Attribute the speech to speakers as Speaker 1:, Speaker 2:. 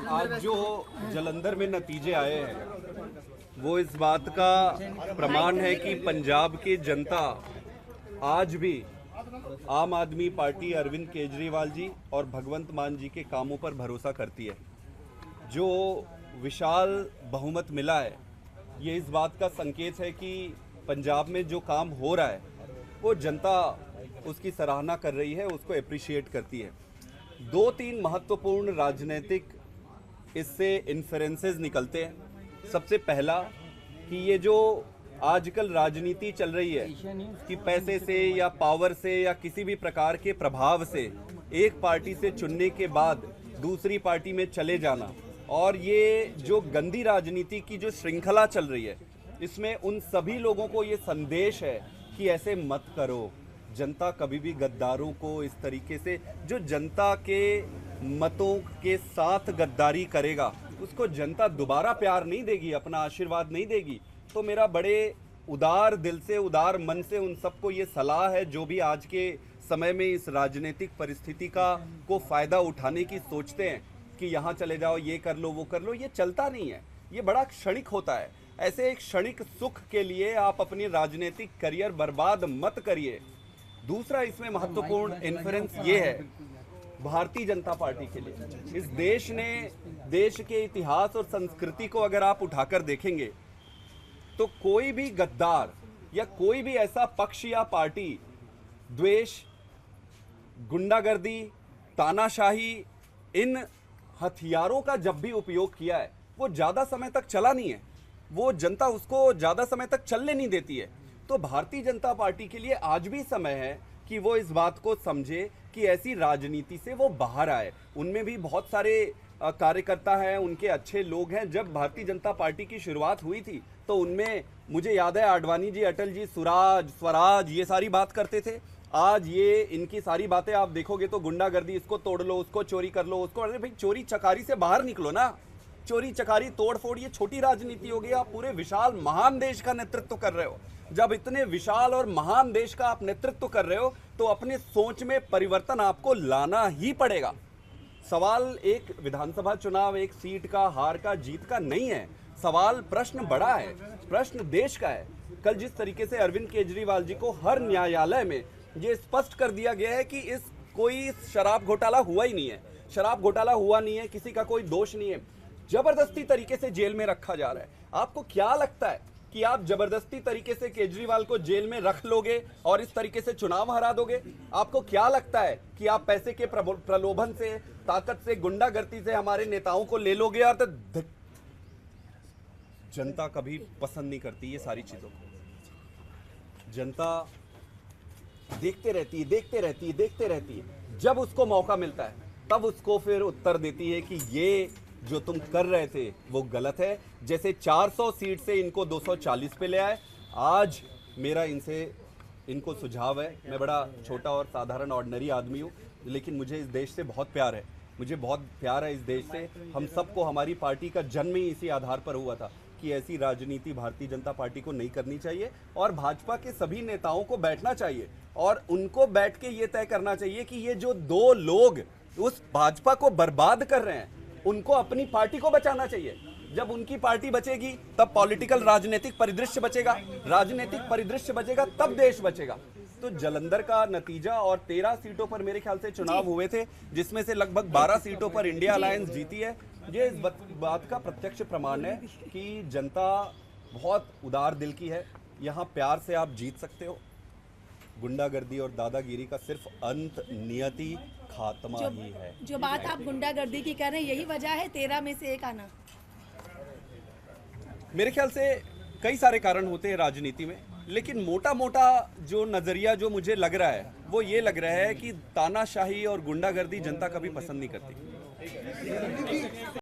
Speaker 1: आज जो जालंधर में नतीजे आए हैं वो इस बात का प्रमाण है कि पंजाब की जनता आज भी आम आदमी पार्टी, अरविंद केजरीवाल जी और भगवंत मान जी के कामों पर भरोसा करती है। जो विशाल बहुमत मिला है ये इस बात का संकेत है कि पंजाब में जो काम हो रहा है वो जनता उसकी सराहना कर रही है, उसको एप्रिशिएट करती है। दो तीन महत्वपूर्ण राजनीतिक इससे इन्फ्रेंसेस निकलते हैं। सबसे पहला कि ये जो आजकल राजनीति चल रही है कि पैसे से या पावर से या किसी भी प्रकार के प्रभाव से एक पार्टी से चुनने के बाद दूसरी पार्टी में चले जाना, और ये जो गंदी राजनीति की जो श्रृंखला चल रही है, इसमें उन सभी लोगों को ये संदेश है कि ऐसे मत करो। जनता कभी भी गद्दारों को इस तरीके से, जो जनता के मतों के साथ गद्दारी करेगा उसको जनता दोबारा प्यार नहीं देगी, अपना आशीर्वाद नहीं देगी। तो मेरा बड़े उदार दिल से, उदार मन से उन सबको ये सलाह है जो भी आज के समय में इस राजनीतिक परिस्थिति को फ़ायदा उठाने की सोचते हैं कि यहाँ चले जाओ, ये कर लो, वो कर लो। ये चलता नहीं है, ये बड़ा क्षणिक होता है। ऐसे एक क्षणिक सुख के लिए आप अपनी राजनीतिक करियर बर्बाद मत करिए। दूसरा इसमें महत्वपूर्ण इन्फ्लुएंस ये है भारतीय जनता पार्टी के लिए। इस देश ने, देश के इतिहास और संस्कृति को अगर आप उठाकर देखेंगे तो कोई भी गद्दार या कोई भी ऐसा पक्ष या पार्टी द्वेष, गुंडागर्दी, तानाशाही, इन हथियारों का जब भी उपयोग किया है वो ज़्यादा समय तक चला नहीं है, वो जनता उसको ज़्यादा समय तक चलने नहीं देती है। तो भारतीय जनता पार्टी के लिए आज भी समय है कि वो इस बात को समझे कि ऐसी राजनीति से वो बाहर आए। उनमें भी बहुत सारे कार्यकर्ता हैं, उनके अच्छे लोग हैं। जब भारतीय जनता पार्टी की शुरुआत हुई थी तो उनमें मुझे याद है आडवाणी जी, अटल जी, स्वराज ये सारी बात करते थे। आज ये इनकी सारी बातें आप देखोगे तो गुंडागर्दी, इसको तोड़ लो, उसको चोरी कर लो, उसको, अरे भाई चोरी चकारी से बाहर निकलो ना। चोरी चकारी, तोड़ फोड़ ये छोटी राजनीति होगी। आप पूरे विशाल महान देश का नेतृत्व कर रहे हो। जब इतने विशाल और महान देश का आप नेतृत्व कर रहे हो तो अपने सोच में परिवर्तन आपको लाना ही पड़ेगा। सवाल एक विधानसभा चुनाव, एक सीट का, हार का, जीत का नहीं है। सवाल, प्रश्न बड़ा है, प्रश्न देश का है। कल जिस तरीके से अरविंद केजरीवाल जी को हर न्यायालय में ये स्पष्ट कर दिया गया है कि इस कोई शराब घोटाला हुआ ही नहीं है, शराब घोटाला हुआ नहीं है, किसी का कोई दोष नहीं है, जबरदस्ती तरीके से जेल में रखा जा रहा है। आपको क्या लगता है कि आप जबरदस्ती तरीके से केजरीवाल को जेल में रख लोगे और इस तरीके से चुनाव हरा दोगे? आपको क्या लगता है कि आप पैसे के प्रलोभन से, ताकत से, गुंडागर्दी से हमारे नेताओं को ले लोगे? और तो जनता कभी पसंद नहीं करती ये सारी चीजों को। जनता देखते रहती है, देखते रहती है, देखते रहती है। जब उसको मौका मिलता है तब उसको फिर उत्तर देती है कि ये जो तुम कर रहे थे वो गलत है। जैसे 400 सीट से इनको 240 पे ले आए। आज मेरा इनको सुझाव है, मैं बड़ा छोटा और साधारण ऑर्डिनरी आदमी हूँ, लेकिन मुझे इस देश से बहुत प्यार है, मुझे बहुत प्यार है इस देश से। हम सबको, हमारी पार्टी का जन्म ही इसी आधार पर हुआ था कि ऐसी राजनीति भारतीय जनता पार्टी को नहीं करनी चाहिए और भाजपा के सभी नेताओं को बैठना चाहिए और उनको बैठ के ये तय करना चाहिए कि ये जो दो लोग उस भाजपा को बर्बाद कर रहे हैं उनको अपनी पार्टी को बचाना चाहिए। जब उनकी पार्टी बचेगी तब पॉलिटिकल, राजनीतिक परिदृश्य बचेगा, राजनीतिक परिदृश्य बचेगा तब देश बचेगा। तो जालंधर का नतीजा, और 13 सीटों पर मेरे ख्याल से चुनाव हुए थे जिसमें से लगभग 12 सीटों पर इंडिया अलायंस जीती है। ये इस बात का प्रत्यक्ष प्रमाण है कि जनता बहुत उदार दिल की है। यहाँ प्यार से आप जीत सकते हो। गुंडागर्दी और दादागिरी का सिर्फ अंत, नियति, खात्मा ही है।
Speaker 2: जो बात आप गुंडागर्दी की कर रहे हैं, यही वजह है 13 में से एक आना?
Speaker 1: मेरे ख्याल से कई सारे कारण होते हैं राजनीति में, लेकिन मोटा मोटा जो नजरिया जो मुझे लग रहा है वो ये लग रहा है कि तानाशाही और गुंडागर्दी जनता कभी पसंद नहीं करती।